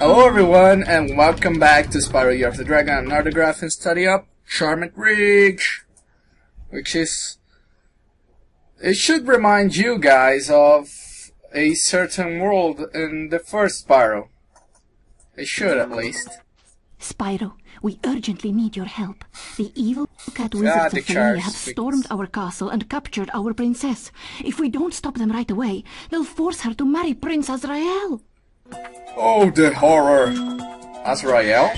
Hello everyone, and welcome back to Spyro Year of the Dragon, another graphic study up, Charmed Ridge, which is... It should remind you guys of a certain world in the first Spyro. It should, at least. Spyro, we urgently need your help. The evil cat wizards of Sony have stormed our castle and captured our princess. If we don't stop them right away, they'll force her to marry Prince Azrael. Oh, the horror! Azrael?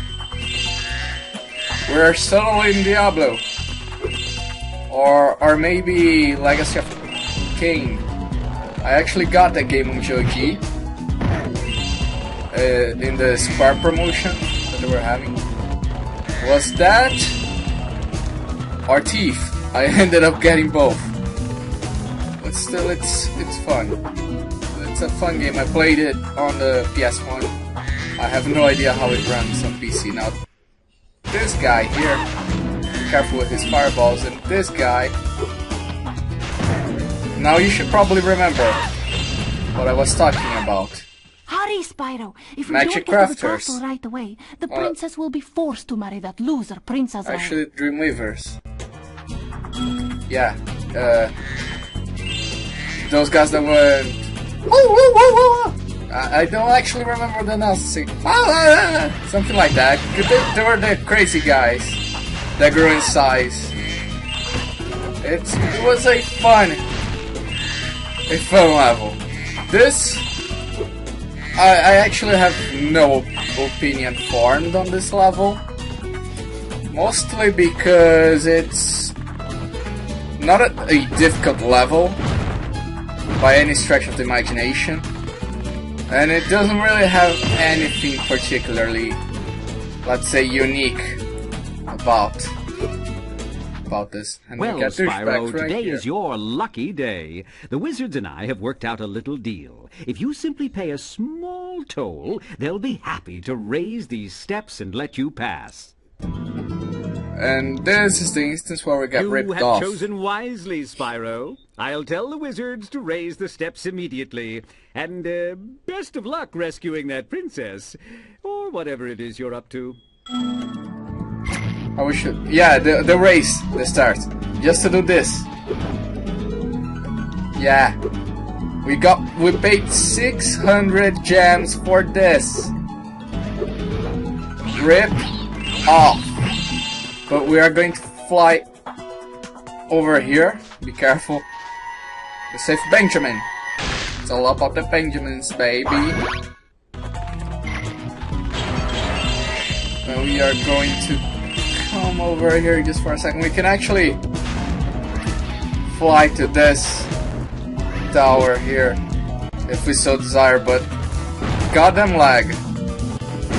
We're still in Diablo. Or maybe Legacy of Kain. I actually got that game on Joji in the Spyro promotion that they were having. Was that or Thief? I ended up getting both. But still, it's fun. It's a fun game. I played it on the PS1. I have no idea how it runs on PC. Now, this guy here, be careful with his fireballs, and this guy. Now you should probably remember what I was talking about. Hurry, Spyro! If we Magic don't get to the Crafters. castle right away, the princess will be forced to marry that loser, Prince Azrael. Actually, Dreamweavers. Yeah, those guys that went. I don't actually remember the announcing. Something like that. They were the crazy guys that grew in size. It was a fun level. This, I actually have no opinion formed on this level. Mostly because it's not a difficult level by any stretch of the imagination, and it doesn't really have anything particularly, let's say, unique about this. And well, Spyro, right today here. is your lucky day. The wizards and I have worked out a little deal. If you simply pay a small toll, they'll be happy to raise these steps and let you pass. And this is the instance where we got ripped off. You have chosen wisely, Spyro. I'll tell the wizards to raise the steps immediately. And best of luck rescuing that princess. Or whatever it is you're up to. We should... Yeah, the race, the start. Just to do this. Yeah. We paid 600 gems for this. Rip off. But we are going to fly over here. Be careful. To save Benjamin. It's all about the Benjamins, baby. And we are going to come over here just for a second. We can actually fly to this tower here if we so desire, but goddamn lag.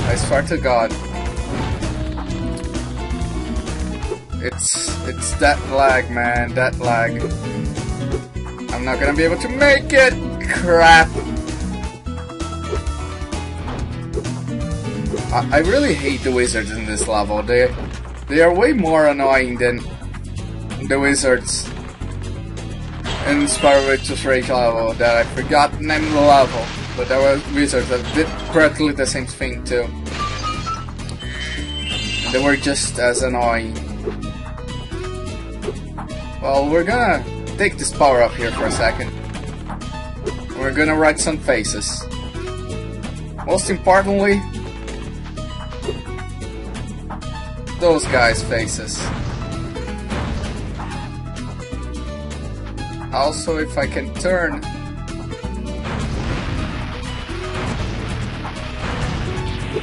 I swear to God. It's that lag, man, that lag. I'm not gonna be able to make it! Crap! I really hate the wizards in this level. They are way more annoying than the wizards in Spyro Victor's Rage level that I forgot the name of the level. But there were wizards that did practically the same thing too. And they were just as annoying. Well, we're gonna take this power up here for a second. We're gonna write some faces. Most importantly, those guys' faces. Also, if I can turn...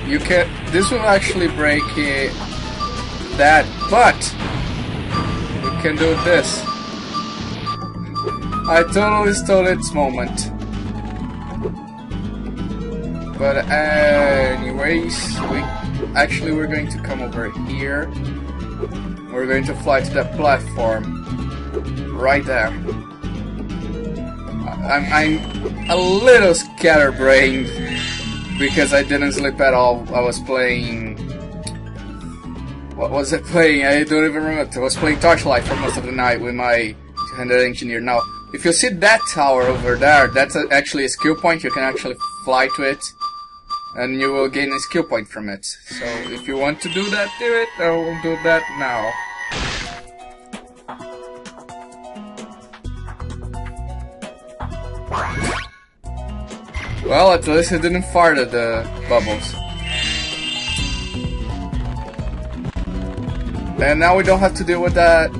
You can... This will actually break that, but... We can do this. I totally stole its moment. But anyways, we're going to come over here. We're going to fly to that platform. Right there. I'm a little scatterbrained because I didn't sleep at all. I was playing... What was I playing? I don't even remember. I was playing Torchlight for most of the night with my two-handed engineer. Now, if you see that tower over there, that's actually a skill point. You can actually fly to it. and you will gain a skill point from it. So if you want to do that, do it. I will do that now. Well, at least it didn't fart at the bubbles. And now we don't have to deal with that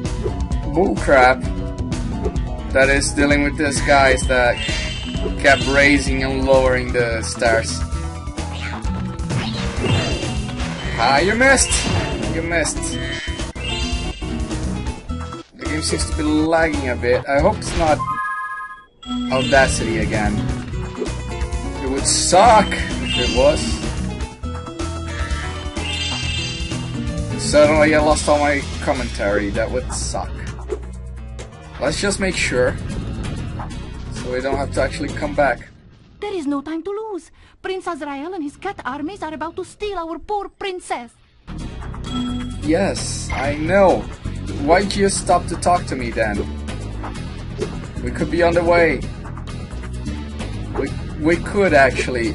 bullcrap that is dealing with these guys that kept raising and lowering the stairs. Ah, you missed! You missed. The game seems to be lagging a bit. I hope it's not Audacity again. It would suck if it was. Suddenly I lost all my commentary. That would suck. Let's just make sure, so we don't have to actually come back. There is no time to lose. Prince Azrael and his cat armies are about to steal our poor princess. Yes, I know. Why'd you stop to talk to me then? We could be on the way. I could actually,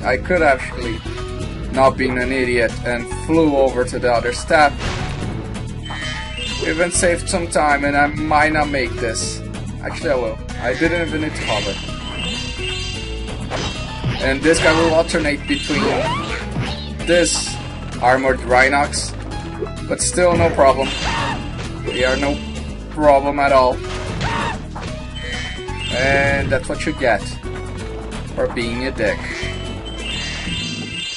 not being an idiot, and flew over to the other step. Even saved some time, and I might not make this. Actually, I will. I didn't even need to hover. And this guy will alternate between this armored Rhinox, but still no problem. They are no problem at all. And that's what you get for being a dick.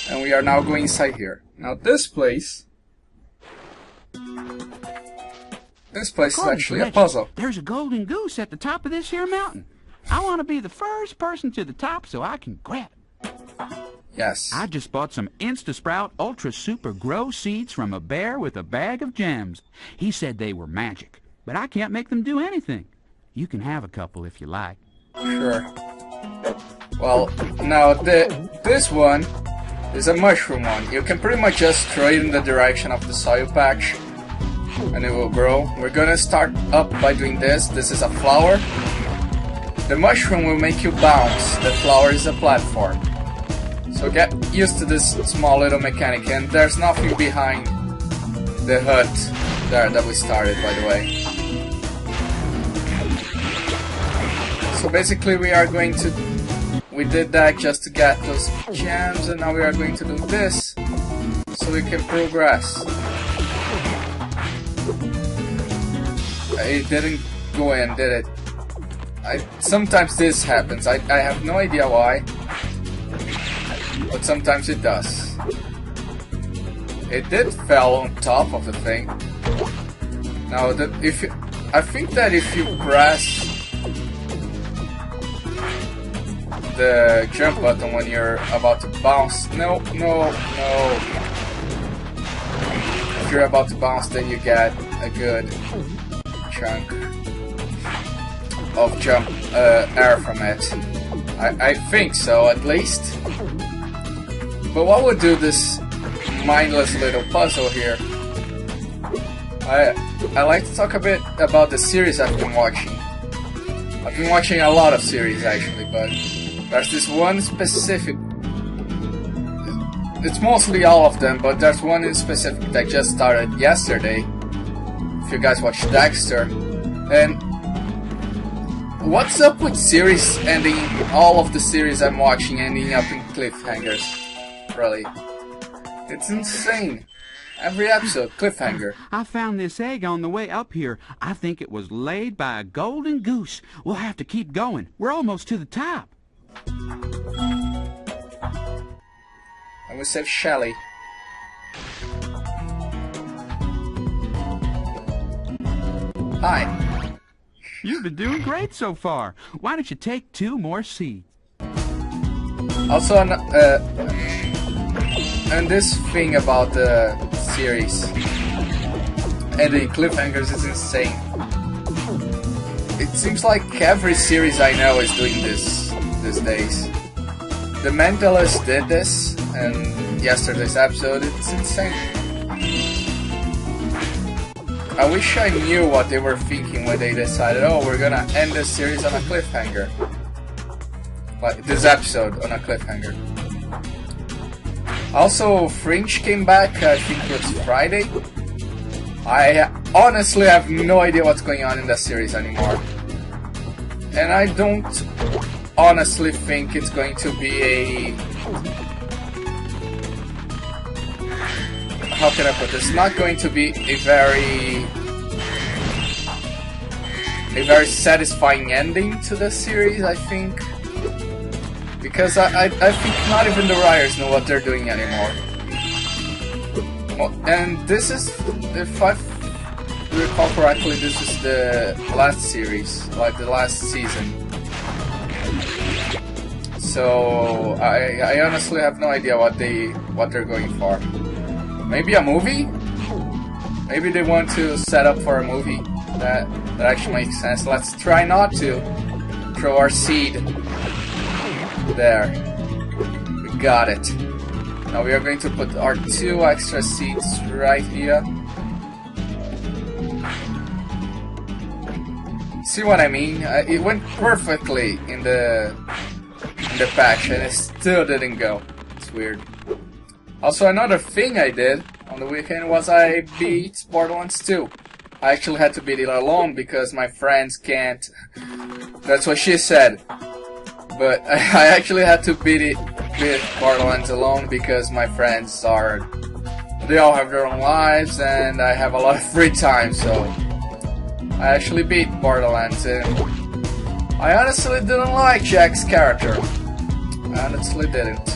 And we are now going inside here. Now this place is actually a puzzle. There's a golden goose at the top of this here mountain. I want to be the first person to the top so I can grab it. Yes. I just bought some Instasprout Ultra Super Grow seeds from a bear with a bag of gems. He said they were magic, but I can't make them do anything. You can have a couple if you like. Sure. Well, now this one is a mushroom one. You can pretty much just throw it in the direction of the soil patch and it will grow. We're gonna start up by doing this. This is a flower. The mushroom will make you bounce. The flower is a platform. So get used to this small little mechanic, and there's nothing behind the hut there that we started, by the way. So basically we did that just to get those gems, and now we are going to do this so we can progress. It didn't go in, did it? Sometimes this happens. I have no idea why, but sometimes it does. It did fell on top of the thing. Now I think that if you press the jump button when you're about to bounce, no. If you're about to bounce, then you get a good chunk of jump air from it. I think so, at least. But what would do this mindless little puzzle here? I like to talk a bit about the series I've been watching. I've been watching a lot of series actually, but there's this one specific. It's mostly all of them, but there's one in specific that just started yesterday. If you guys watch Dexter, and what's up with series ending? All of the series I'm watching ending up in cliffhangers. Really, it's insane. Every episode, cliffhanger. I found this egg on the way up here. I think it was laid by a golden goose. We'll have to keep going. We're almost to the top. And we save Shelly. Hi. You've been doing great so far. Why don't you take 2 more seeds? Also, and this thing about the series and the cliffhangers is insane. It seems like every series I know is doing this these days. The Mentalist did this, and yesterday's episode, it's insane. I wish I knew what they were thinking when they decided, oh, we're gonna end this series on a cliffhanger. Like, this episode on a cliffhanger. Also, Fringe came back, I think it was Friday. I honestly have no idea what's going on in that series anymore. And I don't honestly think it's going to be a... How can I put this? It's not going to be a very satisfying ending to the series, I think. Because I think not even the writers know what they're doing anymore. Well, and this is, if I recall correctly, this is the last series, like the last season. So I honestly have no idea what they're going for. Maybe a movie? Maybe they want to set up for a movie. That actually makes sense. Let's try not to throw our seed. There. We got it. Now we are going to put our 2 extra seeds right here. See what I mean? It went perfectly in the patch and it still didn't go. It's weird. Also, another thing I did on the weekend was I beat Borderlands 2. I actually had to beat it alone because my friends can't. That's what she said. But I actually had to beat Borderlands alone because my friends they all have their own lives and I have a lot of free time, so I actually beat Borderlands and I honestly didn't like Jack's character. I honestly didn't.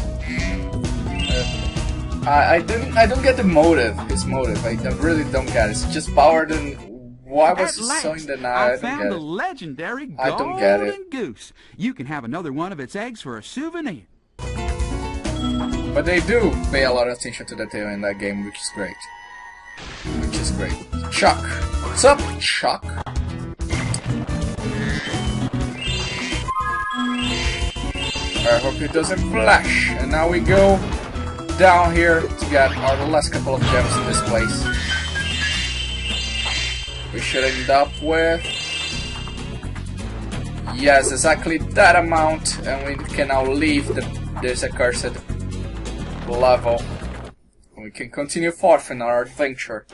I don't get the motive, his motive. I really don't get it. It's just powered and why was he sewing the knife? I found the legendary don't get it. golden goose. You can have another one of its eggs for a souvenir. But they do pay a lot of attention to detail in that game, which is great. Which is great. Chuck. What's up, Chuck? I hope it doesn't flash. And now we go down here to get our last couple of gems in this place. We should end up with... Yes, exactly that amount, and we can now leave this accursed level. We can continue forth in our adventure.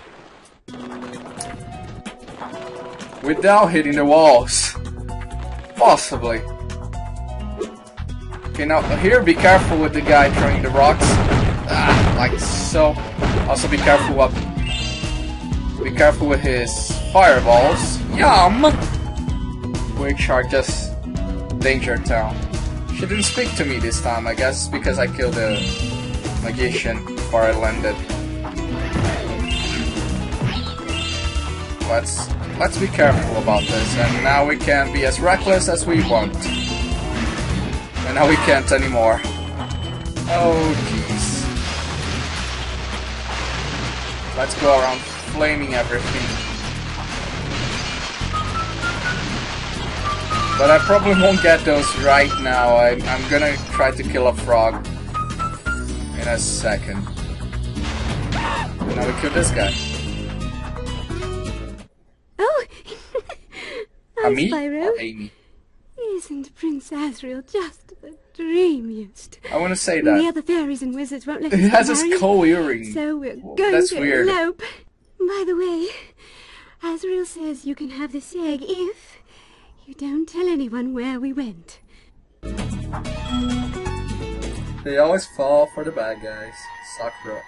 Without hitting the walls. Possibly. Okay, now here be careful with the guy throwing the rocks. Like so. Also be careful with his fireballs. Yum! Which are just danger town. She didn't speak to me this time, I guess because I killed the magician before I landed. Let's be careful about this, and now we can be as reckless as we want. And now we can't anymore. Oh jeez. Let's go around flaming everything. But I probably won't get those right now. I'm gonna try to kill a frog in a second. And now we kill this guy. Oh! Hi, Me Spyro. or Amy? Isn't Prince Asriel just the dreamiest? I want to say The that. other fairies and wizards won't let He us has get a married, skull earring. so we're Whoa, going that's to weird. elope. By the way, Asriel says you can have this egg if you don't tell anyone where we went. They always fall for the bad guys. Sakura.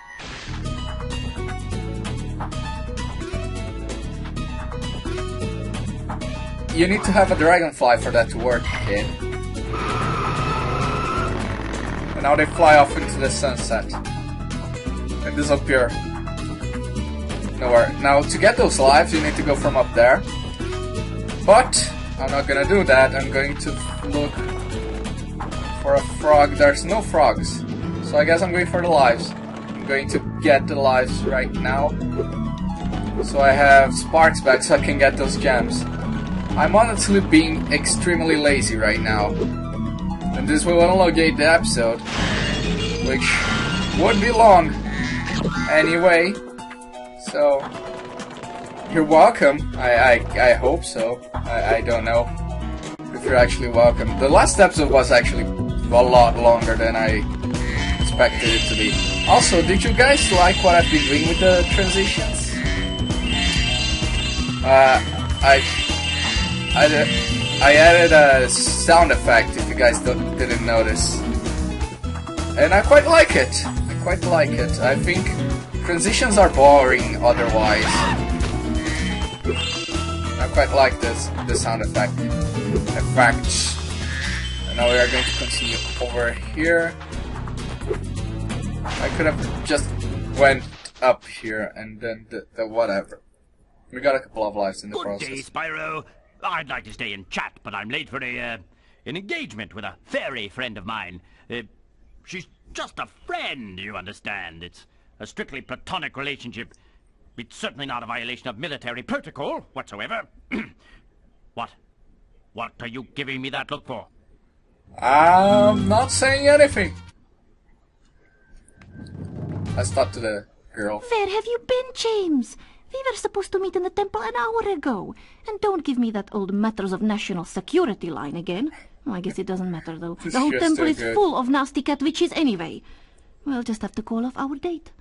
You need to have a dragonfly for that to work, kid. And now they fly off into the sunset. And disappear. Nowhere. Now, to get those lives, you need to go from up there. But I'm not gonna do that. I'm going to look for a frog. There's no frogs. So I guess I'm going for the lives. I'm going to get the lives right now. So I have sparks back so I can get those gems. I'm honestly being extremely lazy right now. And this will elongate the episode. Which would be long. Anyway. So you're welcome. I hope so. I don't know if you're actually welcome. The last episode was actually a lot longer than I expected it to be. Also, did you guys like what I've been doing with the transitions? I added a sound effect, if you guys didn't notice. And I quite like it. I think transitions are boring otherwise. I quite like this sound effect. And now we are going to continue over here. I could have just went up here and then the whatever. We got a couple of lives in the process. Good day, Spyro. I'd like to stay and chat, but I'm late for an engagement with a fairy friend of mine. She's just a friend, you understand. It's a strictly platonic relationship. It's certainly not a violation of military protocol whatsoever. What? What are you giving me that look for? I'm not saying anything. Let's talk to the girl. Where have you been, James? We were supposed to meet in the temple an hour ago. And don't give me that old matters of national security line again. I guess it doesn't matter, though. The whole temple is full of nasty cat witches anyway. We'll just have to call off our date.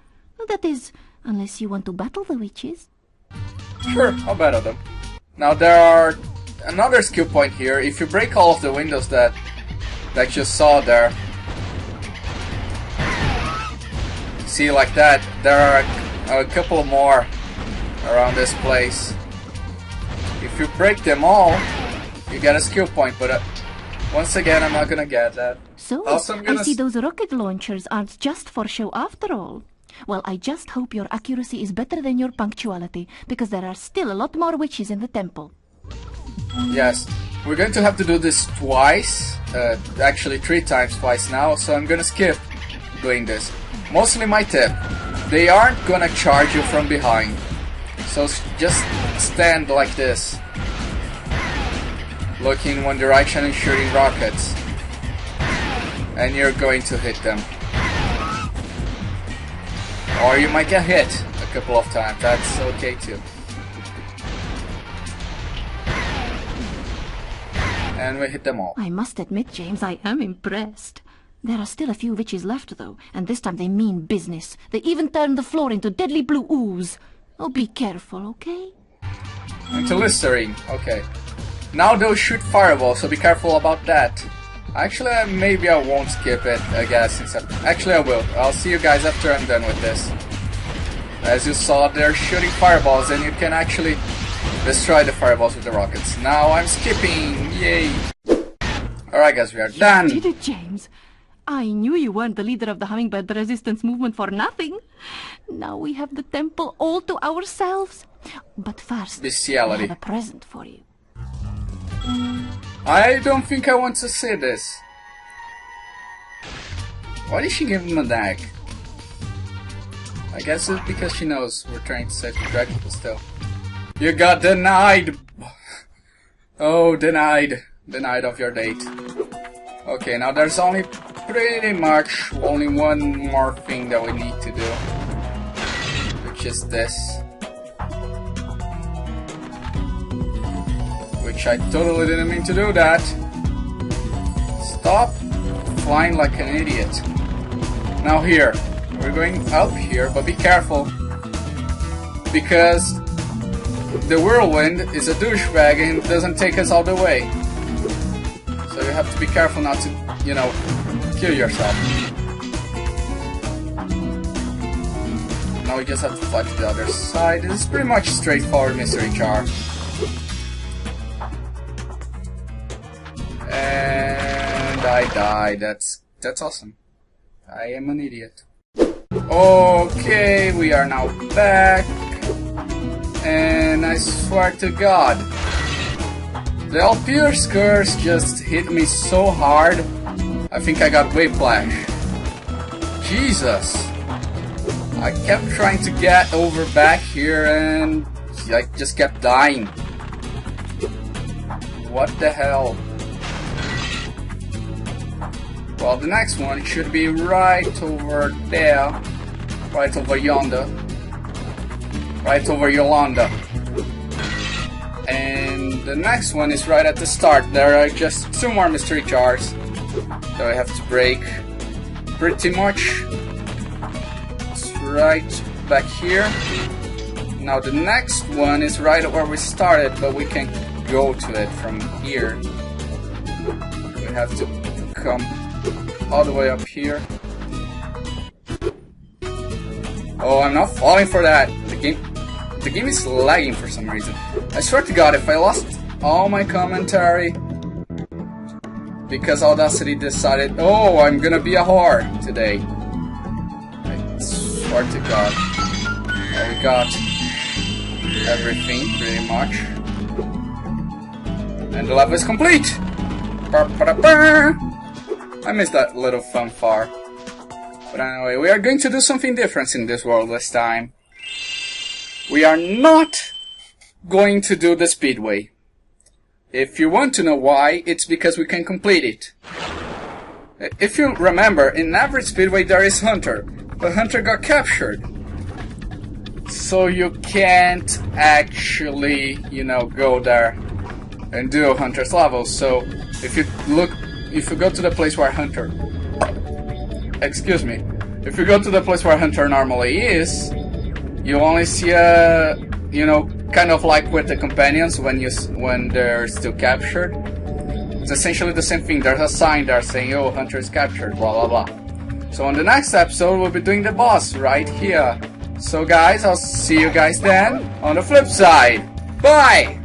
That is, unless you want to battle the witches. Sure, I'll battle them. Now there are another skill point here. If you break all of the windows that you saw there, see like that, there are a couple more around this place. If you break them all, you get a skill point, but once again, I'm not gonna get that. So, I see those rocket launchers aren't just for show after all. Well, I just hope your accuracy is better than your punctuality, because there are still a lot more witches in the temple. Yes, we're going to have to do this twice, actually 3 times twice now, so I'm gonna skip doing this. Mostly my tip, they aren't gonna charge you from behind, so just stand like this, looking one direction and shooting rockets, and you're going to hit them. Or you might get hit a couple of times, that's okay too. And we hit them all. I must admit, James, I am impressed. There are still a few witches left, though, and this time they mean business. They even turned the floor into deadly blue ooze. Oh, be careful, okay? Into Listerine, okay. Now they'll shoot fireballs, so be careful about that. Actually, maybe I won't skip it, I guess. Actually, I will. I'll see you guys after I'm done with this. As you saw, they're shooting fireballs, and you can actually destroy the fireballs with the rockets. Now I'm skipping! Yay! Alright guys, we are done! You did it, James! I knew you weren't the leader of the Hummingbird Resistance Movement for nothing! Now we have the temple all to ourselves! But first, Bestiality. I have a present for you. I don't think I want to see this. Why did she give him an egg? I guess it's because she knows we're trying to save the dragon, but still. You got denied! Oh, denied. Denied of your date. Okay, now there's only pretty much only one more thing that we need to do. Which is this. Which I totally didn't mean to do that. Stop flying like an idiot. Now here. We're going up here, but be careful. Because the whirlwind is a douchebag and it doesn't take us all the way. So you have to be careful not to, you know, kill yourself. Now we just have to fly to the other side. This is pretty much straightforward mystery jar. And I died. That's awesome. I am an idiot. Okay, we are now back. And I swear to God, the Alpire's curse just hit me so hard, I think I got whiplash. Jesus! I kept trying to get over back here and I just kept dying. What the hell? Well, the next one should be right over there. Right over yonder. Right over Yolanda. And the next one is right at the start. There are just 2 more mystery jars that I have to break. Pretty much. right back here. Now the next one is right where we started, but we can go to it from here. We have to come all the way up here. Oh, I'm not falling for that. The game is lagging for some reason. I swear to God, if I lost all my commentary because Audacity decided, oh, I'm gonna be a whore today. I swear to God. Well, we got everything pretty much, and the level is complete. I missed that little fanfare. But anyway, we are going to do something different in this world this time. We are not going to do the speedway. If you want to know why, it's because we can complete it. If you remember, in average speedway there is Hunter, but Hunter got captured. So you can't actually, you know, go there and do Hunter's level. So if you go to the place where Hunter, excuse me, if you go to the place where Hunter normally is, you only see a, you know, kind of like with the companions when they're still captured. It's essentially the same thing. There's a sign there saying, oh, Hunter is captured, blah blah blah. So on the next episode we'll be doing the boss right here. So guys, I'll see you guys then on the flip side. Bye!